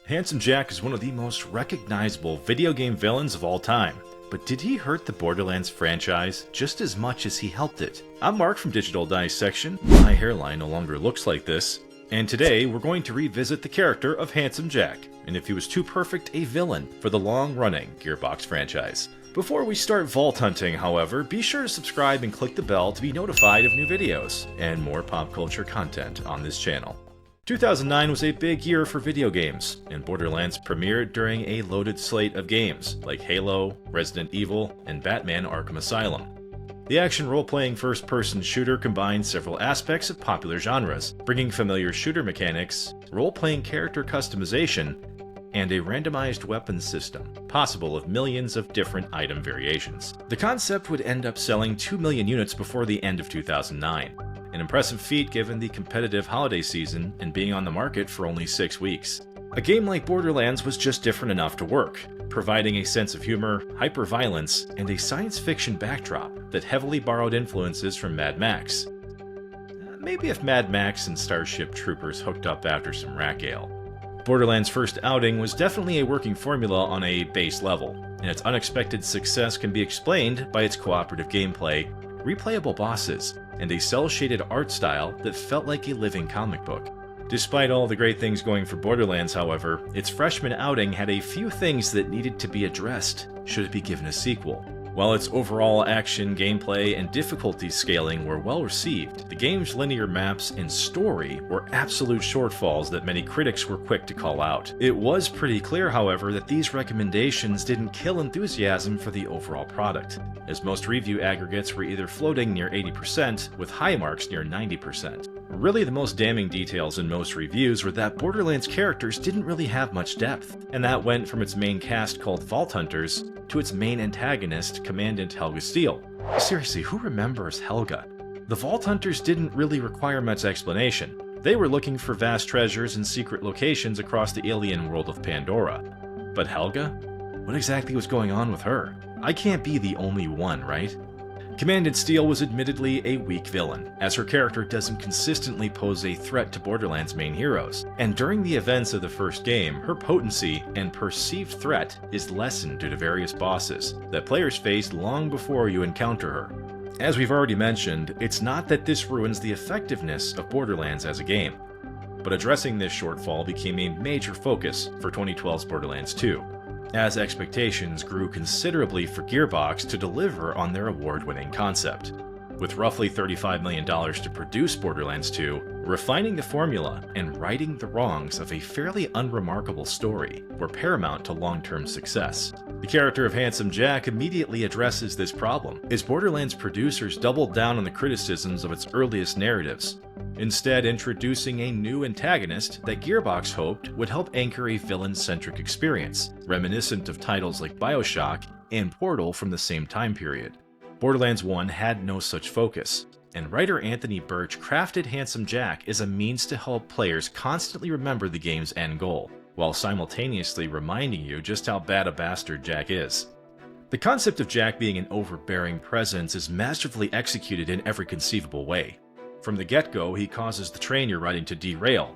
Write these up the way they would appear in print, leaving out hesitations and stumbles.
Handsome Jack is one of the most recognizable video game villains of all time. But did he hurt the Borderlands franchise just as much as he helped it? I'm Mark from Digital Dissection. My hairline no longer looks like this. And today we're going to revisit the character of Handsome Jack, and if he was too perfect a villain for the long-running Gearbox franchise. Before we start vault hunting, however, be sure to subscribe and click the bell to be notified of new videos and more pop culture content on this channel. 2009 was a big year for video games, and Borderlands premiered during a loaded slate of games like Halo, Resident Evil, and Batman Arkham Asylum. The action role-playing first-person shooter combines several aspects of popular genres, bringing familiar shooter mechanics, role-playing character customization, and a randomized weapons system, possible of millions of different item variations. The concept would end up selling 2 million units before the end of 2009. An impressive feat given the competitive holiday season and being on the market for only 6 weeks. A game like Borderlands was just different enough to work, providing a sense of humor, hyper-violence, and a science fiction backdrop that heavily borrowed influences from Mad Max. Maybe if Mad Max and Starship Troopers hooked up after some rack ale. Borderlands' first outing was definitely a working formula on a base level, and its unexpected success can be explained by its cooperative gameplay, replayable bosses, and a cel-shaded art style that felt like a living comic book. Despite all the great things going for Borderlands, however, its freshman outing had a few things that needed to be addressed should it be given a sequel. While its overall action, gameplay, and difficulty scaling were well received, the game's linear maps and story were absolute shortfalls that many critics were quick to call out. It was pretty clear, however, that these recommendations didn't kill enthusiasm for the overall product, as most review aggregates were either floating near 80%, with high marks near 90%. Really, the most damning details in most reviews were that Borderlands characters didn't really have much depth, and that went from its main cast called Vault Hunters to its main antagonist, Commandant Helga Steele. Seriously, who remembers Helga? The Vault Hunters didn't really require much explanation. They were looking for vast treasures and secret locations across the alien world of Pandora. But Helga? What exactly was going on with her? I can't be the only one, right? Commandant Steele was admittedly a weak villain, as her character doesn't consistently pose a threat to Borderlands' main heroes, and during the events of the first game, her potency and perceived threat is lessened due to various bosses that players faced long before you encounter her. As we've already mentioned, it's not that this ruins the effectiveness of Borderlands as a game, but addressing this shortfall became a major focus for 2012's Borderlands 2. As expectations grew considerably for Gearbox to deliver on their award-winning concept. With roughly $35 million to produce Borderlands 2, refining the formula and righting the wrongs of a fairly unremarkable story were paramount to long-term success. The character of Handsome Jack immediately addresses this problem, as Borderlands producers doubled down on the criticisms of its earliest narratives, instead introducing a new antagonist that Gearbox hoped would help anchor a villain-centric experience, reminiscent of titles like BioShock and Portal from the same time period. Borderlands 1 had no such focus, and writer Anthony Birch crafted Handsome Jack as a means to help players constantly remember the game's end goal, while simultaneously reminding you just how bad a bastard Jack is. The concept of Jack being an overbearing presence is masterfully executed in every conceivable way. From the get-go, he causes the train you're riding to derail,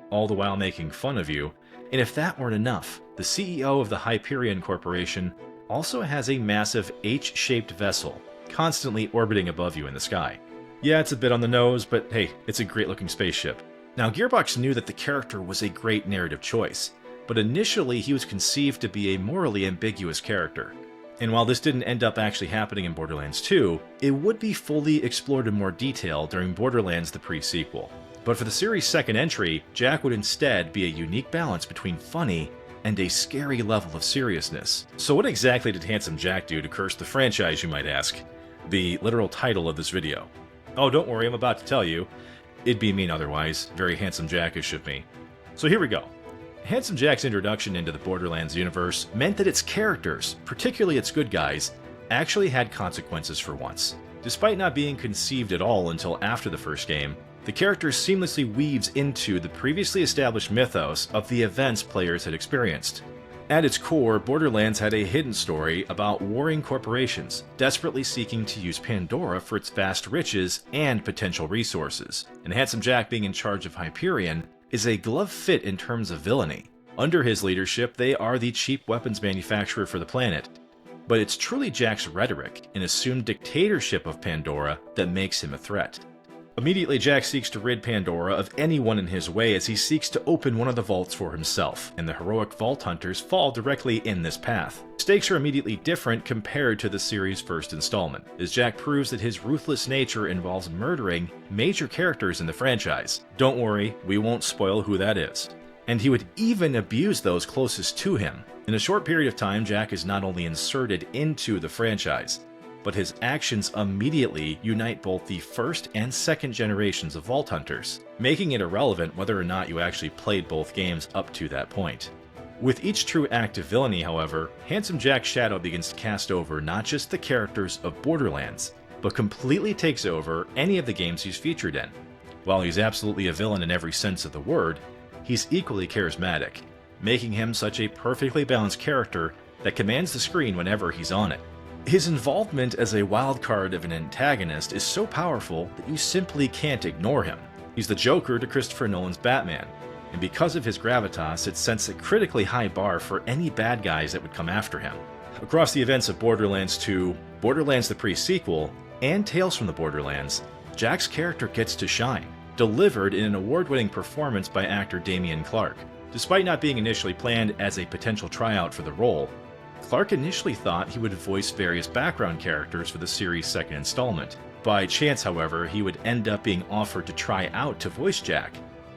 all the while making fun of you, and if that weren't enough, the CEO of the Hyperion Corporation also has a massive H-shaped vessel, constantly orbiting above you in the sky. Yeah, it's a bit on the nose, but hey, it's a great-looking spaceship. Now, Gearbox knew that the character was a great narrative choice, but initially he was conceived to be a morally ambiguous character. And while this didn't end up actually happening in Borderlands 2, it would be fully explored in more detail during Borderlands the pre-sequel. But for the series' second entry, Jack would instead be a unique balance between funny and a scary level of seriousness. So what exactly did Handsome Jack do to curse the franchise, you might ask? The literal title of this video. Oh, don't worry, I'm about to tell you. It'd be mean otherwise, very Handsome Jackish of me. So here we go. Handsome Jack's introduction into the Borderlands universe meant that its characters, particularly its good guys, actually had consequences for once. Despite not being conceived at all until after the first game, the character seamlessly weaves into the previously established mythos of the events players had experienced. At its core, Borderlands had a hidden story about warring corporations desperately seeking to use Pandora for its vast riches and potential resources, and Handsome Jack being in charge of Hyperion is a glove fit in terms of villainy. Under his leadership, they are the cheap weapons manufacturer for the planet. But it's truly Jack's rhetoric and assumed dictatorship of Pandora that makes him a threat. Immediately, Jack seeks to rid Pandora of anyone in his way as he seeks to open one of the vaults for himself, and the heroic vault hunters fall directly in this path. Stakes are immediately different compared to the series' first installment, as Jack proves that his ruthless nature involves murdering major characters in the franchise. Don't worry, we won't spoil who that is. And he would even abuse those closest to him. In a short period of time, Jack is not only inserted into the franchise, but his actions immediately unite both the first and second generations of Vault Hunters, making it irrelevant whether or not you actually played both games up to that point. With each true act of villainy, however, Handsome Jack's shadow begins to cast over not just the characters of Borderlands, but completely takes over any of the games he's featured in. While he's absolutely a villain in every sense of the word, he's equally charismatic, making him such a perfectly balanced character that commands the screen whenever he's on it. His involvement as a wild card of an antagonist is so powerful that you simply can't ignore him. He's the Joker to Christopher Nolan's Batman, and because of his gravitas, it sets a critically high bar for any bad guys that would come after him. Across the events of Borderlands 2, Borderlands the pre-sequel, and Tales from the Borderlands, Jack's character gets to shine, delivered in an award-winning performance by actor Damian Clark. Despite not being initially planned as a potential tryout for the role, Clark initially thought he would voice various background characters for the series' second installment. By chance, however, he would end up being offered to try out to voice Jack,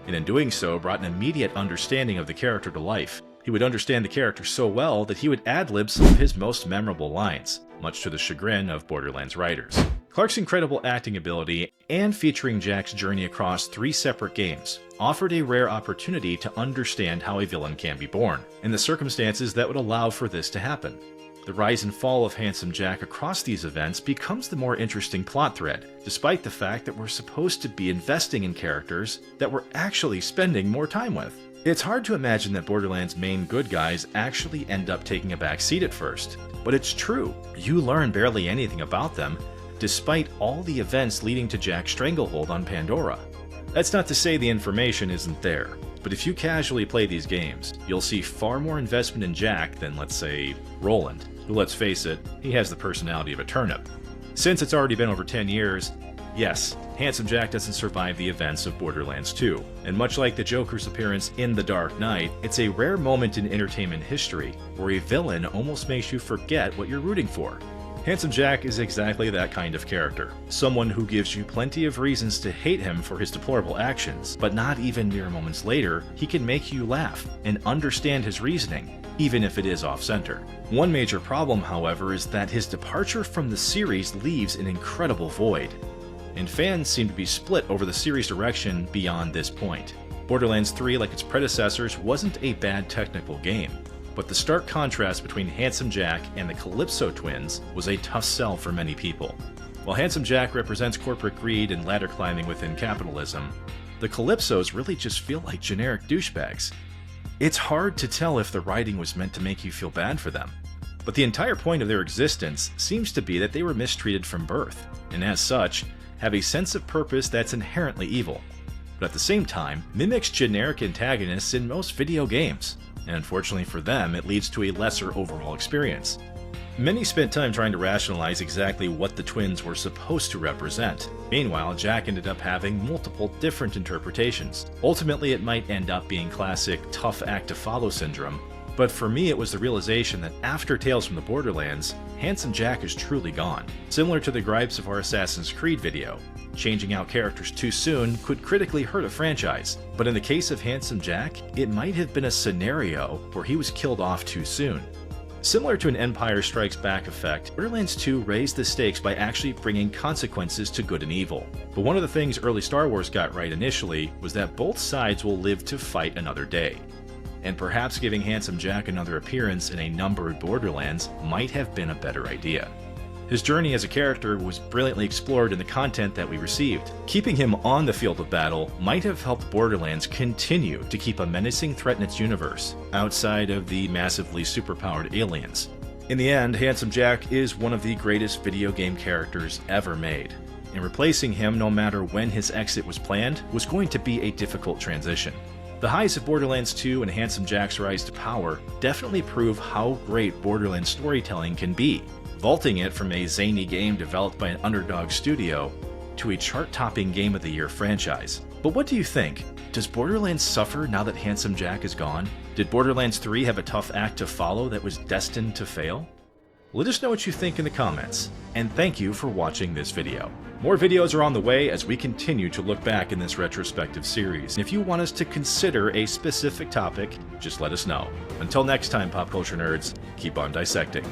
and in doing so brought an immediate understanding of the character to life. He would understand the character so well that he would ad-lib some of his most memorable lines, much to the chagrin of Borderlands writers. Clark's incredible acting ability and featuring Jack's journey across 3 separate games offered a rare opportunity to understand how a villain can be born, and the circumstances that would allow for this to happen. The rise and fall of Handsome Jack across these events becomes the more interesting plot thread, despite the fact that we're supposed to be investing in characters that we're actually spending more time with. It's hard to imagine that Borderlands' main good guys actually end up taking a back seat at first, but it's true. You learn barely anything about them, despite all the events leading to Jack's stranglehold on Pandora. That's not to say the information isn't there, but if you casually play these games, you'll see far more investment in Jack than, let's say, Roland, who, let's face it, he has the personality of a turnip. Since it's already been over 10 years, yes, Handsome Jack doesn't survive the events of Borderlands 2, and much like the Joker's appearance in The Dark Knight, it's a rare moment in entertainment history where a villain almost makes you forget what you're rooting for. Handsome Jack is exactly that kind of character, someone who gives you plenty of reasons to hate him for his deplorable actions, but not even mere moments later, he can make you laugh and understand his reasoning, even if it is off-center. One major problem, however, is that his departure from the series leaves an incredible void, and fans seem to be split over the series' direction beyond this point. Borderlands 3, like its predecessors, wasn't a bad technical game, but the stark contrast between Handsome Jack and the Calypso twins was a tough sell for many people. While Handsome Jack represents corporate greed and ladder climbing within capitalism, the Calypsos really just feel like generic douchebags. It's hard to tell if the writing was meant to make you feel bad for them, but the entire point of their existence seems to be that they were mistreated from birth, and as such, have a sense of purpose that's inherently evil, but at the same time, mimics generic antagonists in most video games. And unfortunately for them, it leads to a lesser overall experience. Many spent time trying to rationalize exactly what the twins were supposed to represent. Meanwhile, Jack ended up having multiple different interpretations. Ultimately, it might end up being classic tough act to follow syndrome, but for me it was the realization that after Tales from the Borderlands, Handsome Jack is truly gone. Similar to the gripes of our Assassin's Creed video, changing out characters too soon could critically hurt a franchise, but in the case of Handsome Jack, it might have been a scenario where he was killed off too soon. Similar to an Empire Strikes Back effect, Borderlands 2 raised the stakes by actually bringing consequences to good and evil. But one of the things early Star Wars got right initially was that both sides will live to fight another day. And perhaps giving Handsome Jack another appearance in a numbered Borderlands might have been a better idea. His journey as a character was brilliantly explored in the content that we received. Keeping him on the field of battle might have helped Borderlands continue to keep a menacing threat in its universe, outside of the massively superpowered aliens. In the end, Handsome Jack is one of the greatest video game characters ever made, and replacing him, no matter when his exit was planned, was going to be a difficult transition. The highs of Borderlands 2 and Handsome Jack's rise to power definitely prove how great Borderlands storytelling can be, vaulting it from a zany game developed by an underdog studio to a chart-topping Game of the Year franchise. But what do you think? Does Borderlands suffer now that Handsome Jack is gone? Did Borderlands 3 have a tough act to follow that was destined to fail? Let us know what you think in the comments, and thank you for watching this video. More videos are on the way as we continue to look back in this retrospective series. If you want us to consider a specific topic, just let us know. Until next time, pop culture nerds, keep on dissecting.